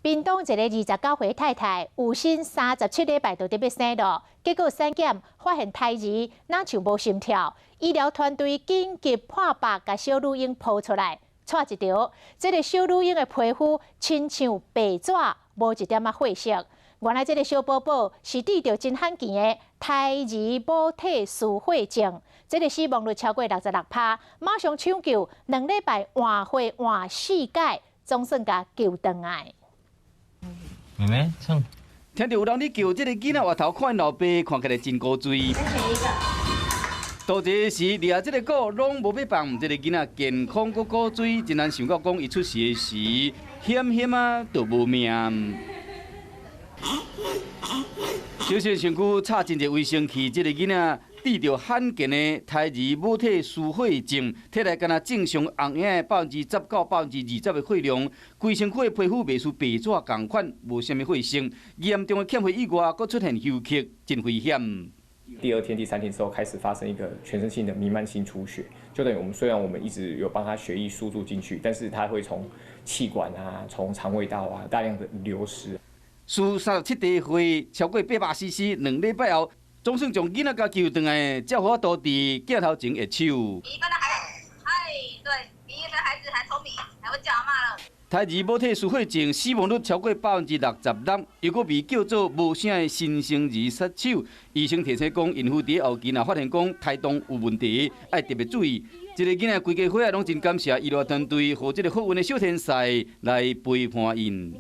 屏东一个29岁太太，有生37礼拜就得要生咯，结果产检发现胎儿哪像无心跳，医疗团队紧急破腹，把小女婴抱出来，带一条。这个小女婴的皮肤亲像白纸，无一点血色。原来这个小宝宝是得到真罕见的胎儿母体输血症，这个死亡率超过66%，马上抢救，2礼拜换血换4届，总算甲救回来。 妹妹唱。听到有人咧叫这个囡仔，回头看因老爸，看起来真古锥。多这时，掠这个果拢无要放，这个囡仔健康搁古锥，真难想到讲伊出事的时，险啊都无命。小小身躯插进一卫生器，这个囡仔得着罕见的胎儿母体输血症，体内敢若正常红影10%到20%的血量，规身躯的皮肤袂似白纸同款，无啥物血色，严重的欠血以外，佫出现休克，真危险。第2天、第3天之后开始发生一个全身性的弥漫性出血，就等于我们一直有帮他血液输入进去，但是他会从气管啊、从肠胃道啊大量的流失。 输37滴血，超过800cc， 2礼拜后，总算将囡仔甲救回来，才好倒伫镜头前下手。一般的孩子，对，比一般孩子还聪明，还会叫阿嬷了。胎儿母体输血症死亡率超过66%，又搁被叫做无啥的新生儿杀手。医生提醒讲，孕妇伫后期若发现讲胎动有问题，要特别注意。这个囡仔规家伙仔拢真感谢医疗团队和这个好运的小天才来陪伴因。